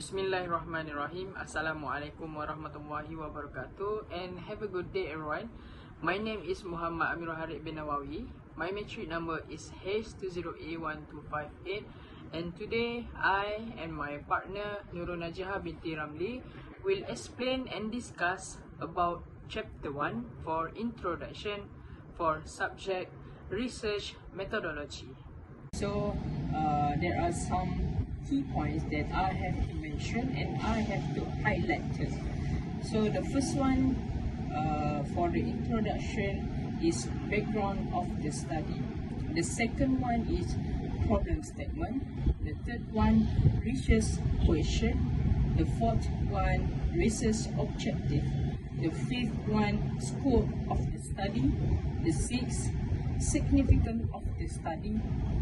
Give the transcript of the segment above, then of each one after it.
Bismillahirrahmanirrahim. Assalamualaikum warahmatullahi wabarakatuh, and have a good day everyone. My name is Muhammad Amirul Harik bin Nawawi. My matric number is H20A1258, and today I and my partner Nurul Najiha binti Ramli will explain and discuss about chapter 1 for introduction for subject research methodology. So there are some key points that I have to mention and I have to highlight it. So the first one for the introduction is background of the study. The second one is problem statement. The third one, research question. The fourth one, research objective. The fifth one, scope of the study. The sixth, significance of the study.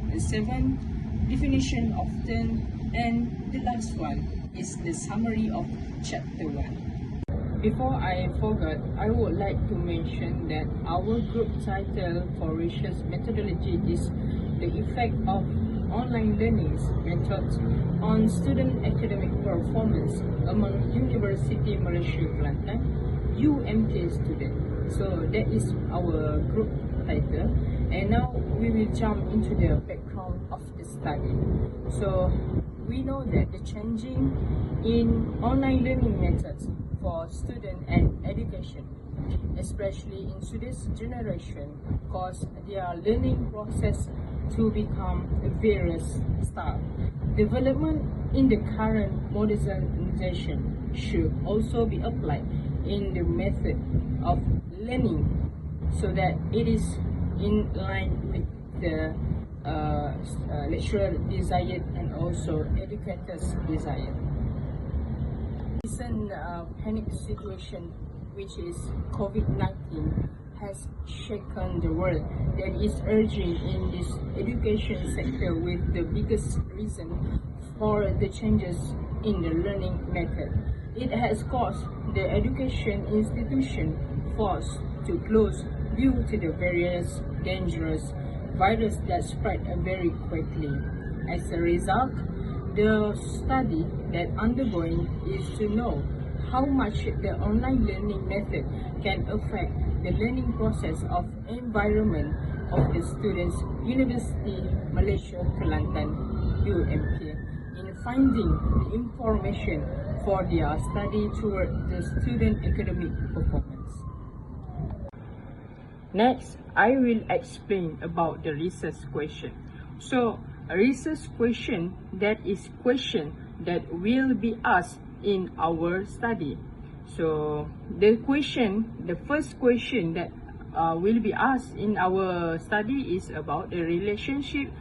The seventh, definition of term, and the last one is the summary of chapter 1. Before I forget, I would like to mention that our group title for research methodology is the effect of online learning methods on student academic performance among University Malaysia Kelantan UMK students. So that is our group title, and now we will jump into the background of the study. So we know that the changing in online learning methods for student and education, especially in today's generation, cause their learning process to become various style. Development in the current modernization should also be applied in the method of learning so that it is in line with the lecturer desired and also educators desired. Recent panic situation, which is COVID-19, has shaken the world that is urging in this education sector, with the biggest reason for the changes in the learning method. It has caused the education institution forced to close due to the various dangerous virus that spread very quickly. As a result, the study that undergoing is to know how much the online learning method can affect the learning process of environment of the students University Malaysia Kelantan UMK in finding the information for their study toward the student academic performance. Next, I will explain about the research question. So, a research question, that is question that will be asked in our study. So, the first question that will be asked in our study is about the relationship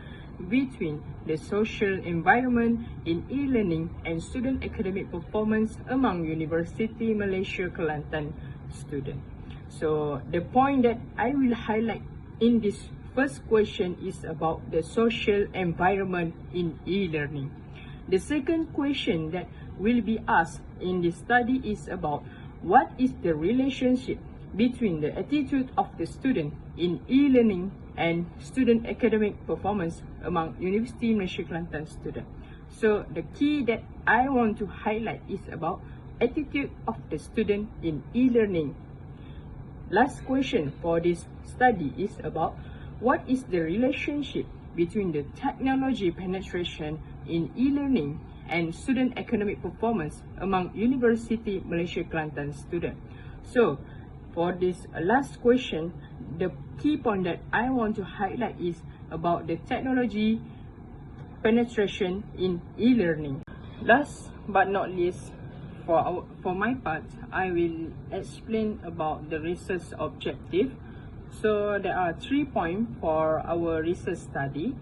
between the social environment in e-learning and student academic performance among University Malaysia Kelantan students. So the point that I will highlight in this first question is about the social environment in e-learning. The second question that will be asked in this study is about what is the relationship between the attitude of the student in e-learning and student academic performance among University Malaysia Kelantan students. So the key that I want to highlight is about attitude of the student in e-learning. Last question for this study is about what is the relationship between the technology penetration in e-learning and student academic performance among University Malaysia Kelantan students. So for this last question, the key point that I want to highlight is about the technology penetration in e-learning. Last but not least, for my part, I will explain about the research objective. So there are 3 points for our research study.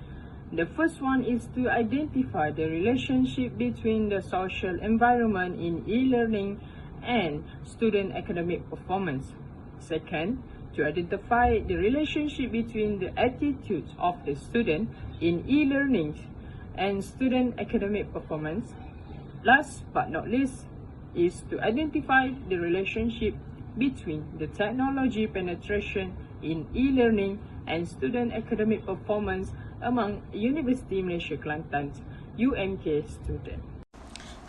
The first one is to identify the relationship between the social environment in e-learning and student academic performance. Second, to identify the relationship between the attitudes of the student in e-learning and student academic performance. Last but not least, is to identify the relationship between the technology penetration in e-learning and student academic performance among University Malaysia Kelantan UMK students.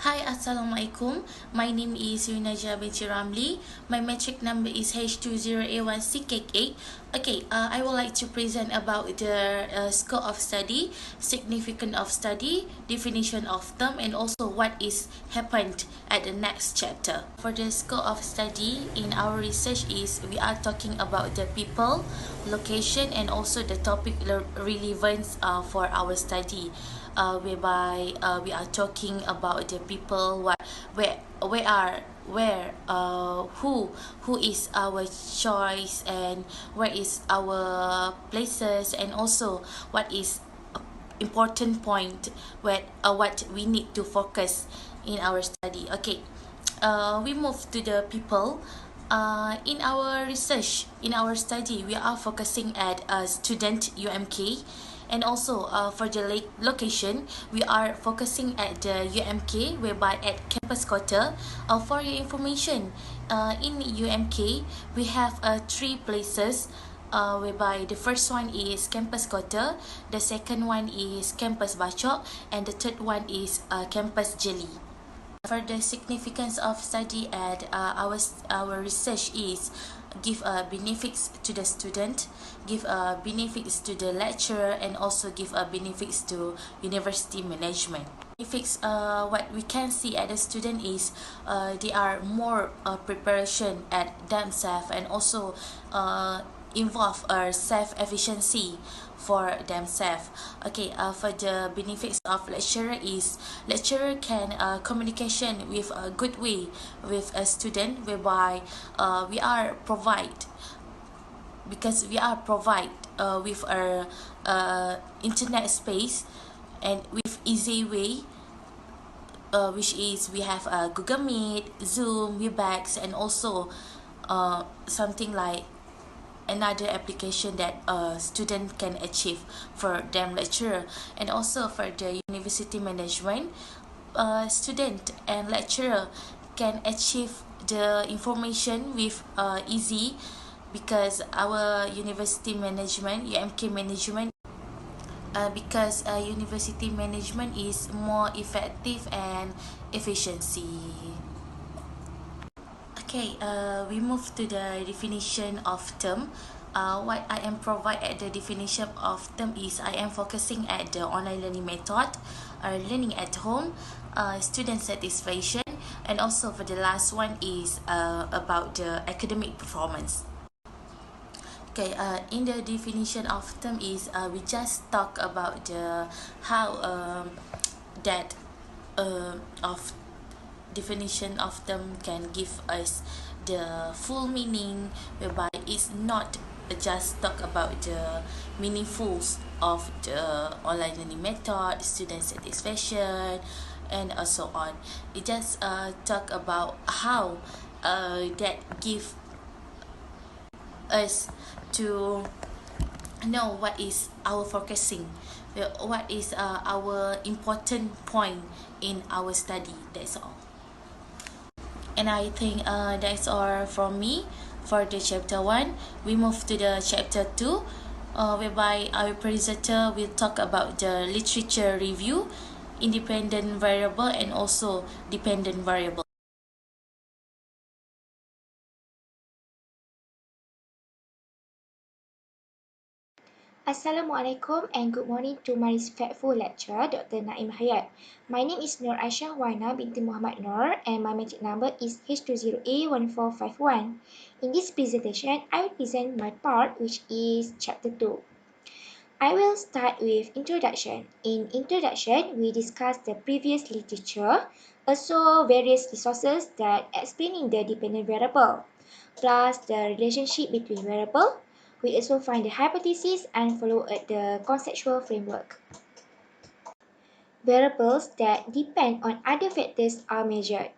Hi, Assalamualaikum. My name is Yunaja binti Ramli. My metric number is H20A1CK8. Okay, I would like to present about the scope of study, significance of study, definition of term, and also what is happened at the next chapter. For the scope of study in our research is we are talking about the people, location, and also the topic relevance for our study. Whereby we are talking about the people what who is our choice and where is our places, and also what is important point what we need to focus in our study. Okay, we move to the people. In our research, in our study, we are focusing at student UMK, and also for the location, we are focusing at the UMK, whereby at campus quarter. For your information, in UMK, we have three places. Whereby the first one is campus quarter, the second one is campus Bachok, and the third one is campus Jeli. For the significance of study at our research is give benefits to the student, give benefits to the lecturer, and also give benefits to university management. Benefits, what we can see at the student is they are more preparation at themselves, and also involve self-efficiency for themselves. Okay, for the benefits of lecturer is lecturer can communication with a good way with a student, whereby we are provide because we are provide with our internet space and with easy way, which is we have Google Meet, Zoom, Webex, and also something like another application that a student can achieve for them lecturer. And also for the university management, student and lecturer can achieve the information with easy, because our university management, UMK management, because university management is more effective and efficiency. Okay, we move to the definition of term. What I am provide at the definition of term is I am focusing at the online learning method, learning at home, student satisfaction, and also for the last one is about the academic performance. Okay, in the definition of term is we just talk about the how that of definition of term can give us the full meaning, whereby it's not just talk about the meaningfuls of the online learning method, student satisfaction, and so on. It just talk about how that give us to know what is our focusing, what is our important point in our study. That's all. And I think that's all from me for the chapter 1. We move to the chapter 2, whereby our presenter will talk about the literature review, independent variable, and also dependent variable. Assalamualaikum and good morning to my respectful lecturer, Dr. Naim Hayat. My name is Nur Aisyah Wana binti Muhammad Nur and my metric number is H20A1451. In this presentation, I will present my part, which is chapter 2. I will start with introduction. In introduction, we discuss the previous literature, also various resources that explaining the dependent variable, plus the relationship between variable. We also find the hypothesis and follow the conceptual framework. Variables that depend on other factors are measured.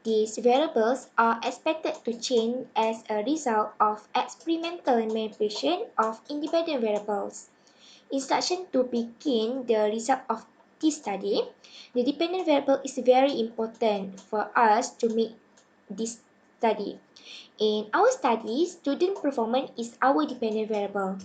These variables are expected to change as a result of experimental manipulation of independent variables. Instruction to begin the result of this study. The dependent variable is very important for us to make this study. In our study, student performance is our dependent variable.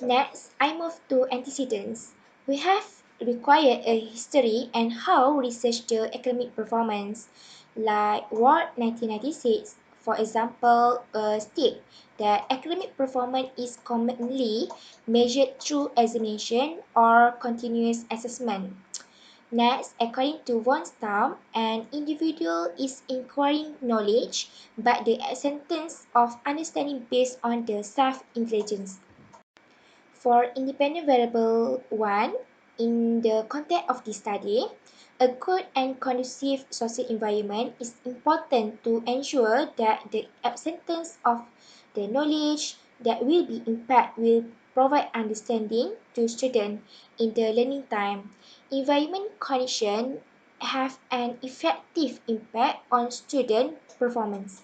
Next, I move to antecedents. We have require a history and how research the academic performance. Like Ward 1996, for example, state that academic performance is commonly measured through examination or continuous assessment. Next, according to von Stam, an individual is acquiring knowledge but the sentence of understanding based on the self-intelligence. For independent variable 1, in the context of this study, a good and conducive social environment is important to ensure that the acceptance of the knowledge that will be impact will provide understanding to students in the learning time. Environment conditions have an effective impact on student performance.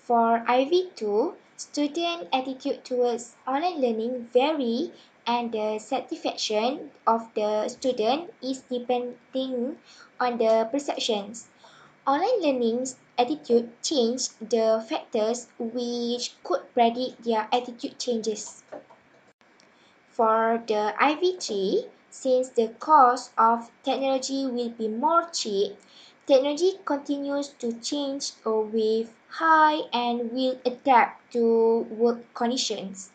For IV2, student attitude towards online learning vary and the satisfaction of the student is depending on the perceptions. Online learning's attitude change the factors which could predict their attitude changes. For the IV3, since the cost of technology will be more cheap, technology continues to change with high and will adapt to work conditions.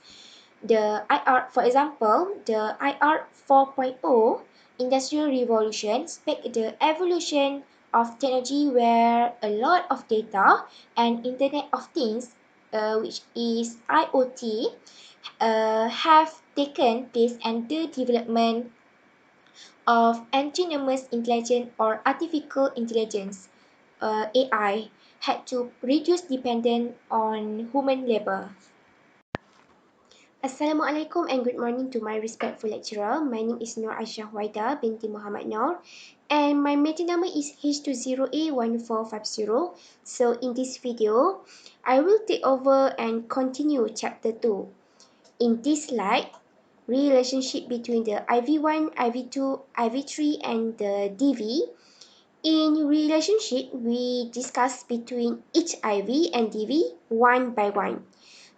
The IR, for example, the IR 4.0 Industrial Revolution speaks the evolution of technology where a lot of data and Internet of Things, which is IoT, have taken place and the development of autonomous intelligence or artificial intelligence AI had to reduce dependence on human labor. Assalamualaikum and good morning to my respectful lecturer. My name is Nur Aisyah Waida binti Muhammad Noor and my meeting number is H20A1450. So in this video, I will take over and continue chapter 2. In this slide, relationship between the IV1, IV2, IV3 and the DV. In relationship, we discuss between each IV and DV one by one.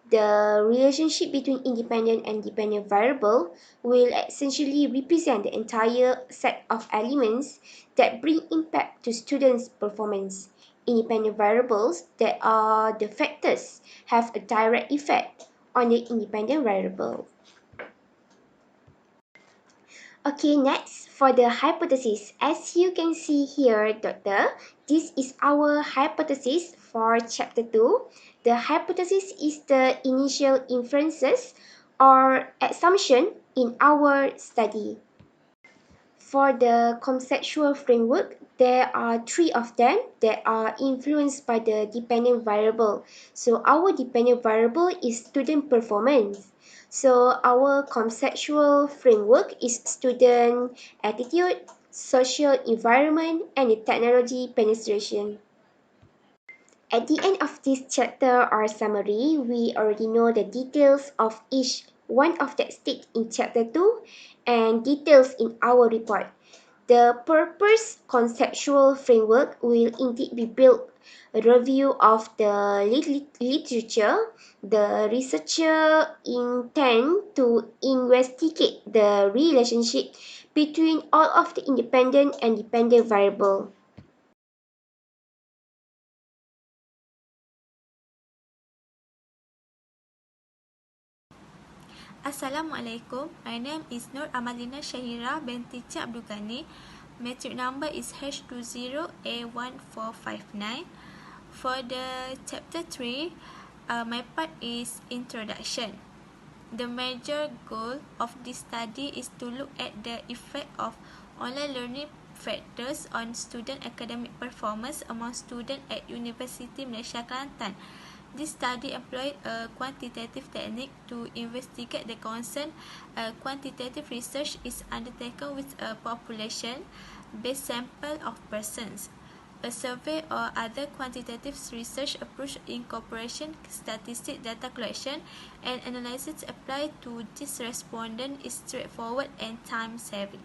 The relationship between independent and dependent variable will essentially represent the entire set of elements that bring impact to students' performance. Independent variables that are the factors have a direct effect on the independent variable. Okay, next for the hypothesis. As you can see here, doctor, this is our hypothesis for chapter 2. The hypothesis is the initial inferences or assumption in our study. For the conceptual framework, there are 3 of them that are influenced by the dependent variable. So our dependent variable is student performance. So our conceptual framework is student attitude, social environment, and the technology penetration. At the end of this chapter or summary, we already know the details of each one of that state in chapter 2 and details in our report. The purpose conceptual framework will indeed be built a review of the literature. The researcher intend to investigate the relationship between all of the independent and dependent variable. Assalamualaikum. My name is Nur Amalina Shahira binti Cik Abdul Ghani. Metric number is H20A1459. For the chapter 3, my part is introduction. The major goal of this study is to look at the effect of online learning factors on student academic performance among students at University Malaysia Kelantan. This study employed a quantitative technique to investigate the concern. A quantitative research is undertaken with a population-based sample of persons. A survey or other quantitative research approach incorporation statistic data collection and analysis applied to this respondent is straightforward and time-saving.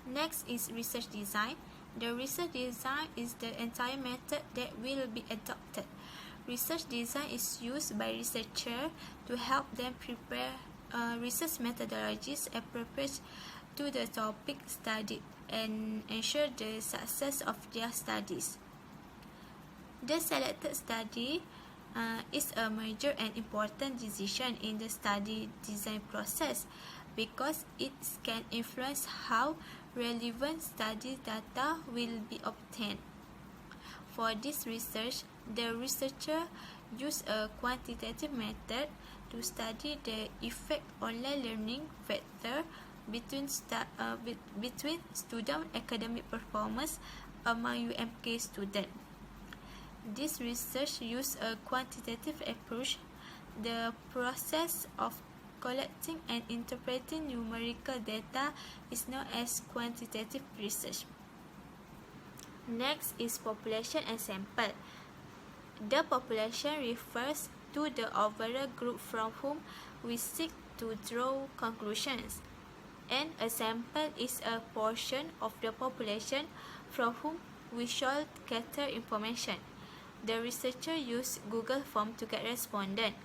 Next is research design. The research design is the entire method that will be adopted. Research design is used by researchers to help them prepare research methodologies appropriate to the topic studied and ensure the success of their studies. The selected study is a major and important decision in the study design process because it can influence how relevant study data will be obtained. For this research, the researcher used a quantitative method to study the effect online learning factor between student academic performance among UMK students. This research used a quantitative approach. The process of collecting and interpreting numerical data is known as quantitative research. Next is population and sample. The population refers to the overall group from whom we seek to draw conclusions, and a sample is a portion of the population from whom we shall gather information. The researcher used Google Form to get respondents.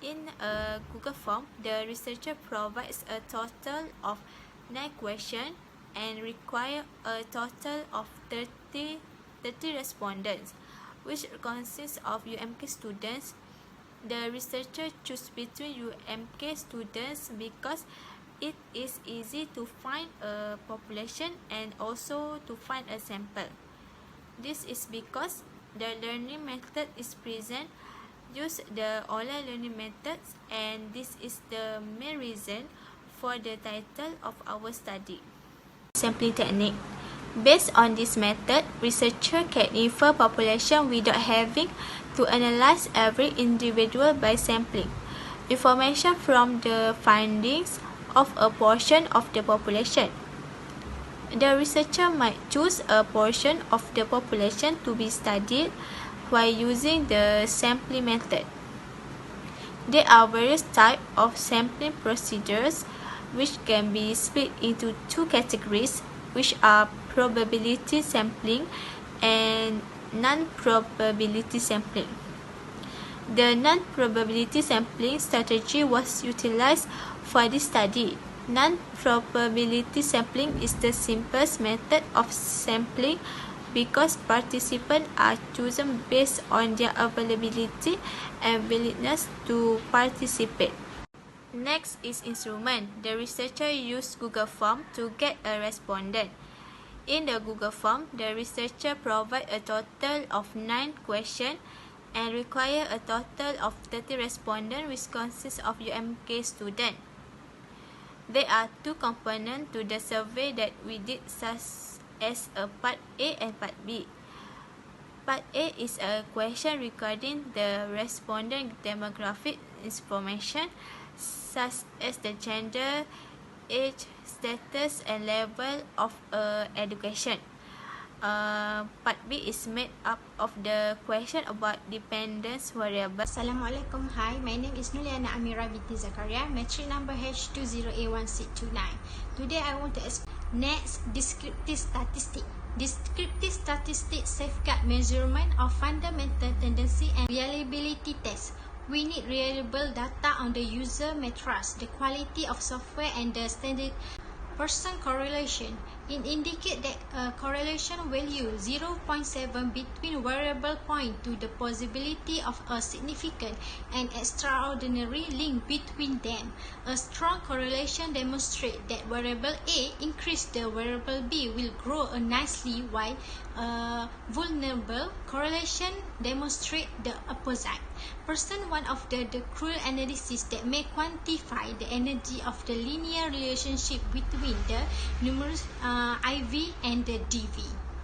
In a Google Form, the researcher provides a total of 9 questions and requires a total of 30 respondents, which consists of UMK students. The researcher chooses between UMK students because it is easy to find a population and also to find a sample. This is because the learning method is present. Use the online learning methods, and this is the main reason for the title of our study. Sampling technique. Based on this method, researcher can infer population without having to analyze every individual by sampling information from the findings of a portion of the population. The researcher might choose a portion of the population to be studied while using the sampling method. There are various types of sampling procedures which can be split into 2 categories, which are probability sampling and non-probability sampling. The non-probability sampling strategy was utilized for this study. Non-probability sampling is the simplest method of sampling because participants are chosen based on their availability and willingness to participate. Next is instrument. The researcher used Google Form to get a respondent. In the Google Form, the researcher provides a total of 9 questions and requires a total of 30 respondents, which consists of UMK students. There are 2 components to the survey that we did, such as a Part A and Part B. Part A is a question regarding the respondent demographic information, such as the gender, age, status, and level of education. Part B is made up of the question about dependence variable. Assalamualaikum. Hi, my name is Nuliana Amira binti Zakaria, metric number H20A1629. Today I want to explain next descriptive statistics. Descriptive statistics safeguard measurement of fundamental tendency and reliability tests. We need reliable data on the user may trust, the quality of software, and the standard person correlation. It indicates that a correlation value 0.7 between variable point to the possibility of a significant and extraordinary link between them. A strong correlation demonstrates that variable A increase the variable B will grow nicely, while vulnerable correlation demonstrates the opposite. Person one of the cruel analysis that may quantify the energy of the linear relationship between the numerous IV and the DV.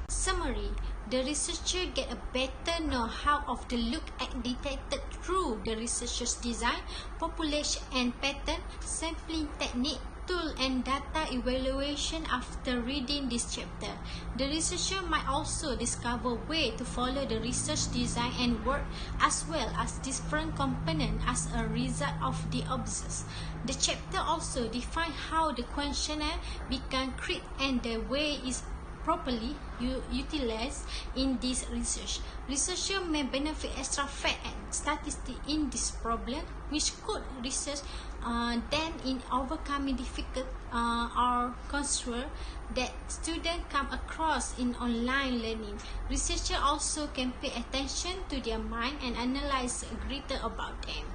Summary. The researcher get a better know-how of the look at detected through the researcher's design, population and pattern, sampling technique, tool and data evaluation after reading this chapter. The researcher might also discover ways to follow the research design and work as well as different components as a result of the observed. The chapter also defines how the questionnaire began created and the way it's properly utilized in this research. Researcher may benefit extra fact and statistics in this problem, which could research then in overcoming difficult or constraints that students come across in online learning. Researchers also can pay attention to their mind and analyze greater about them.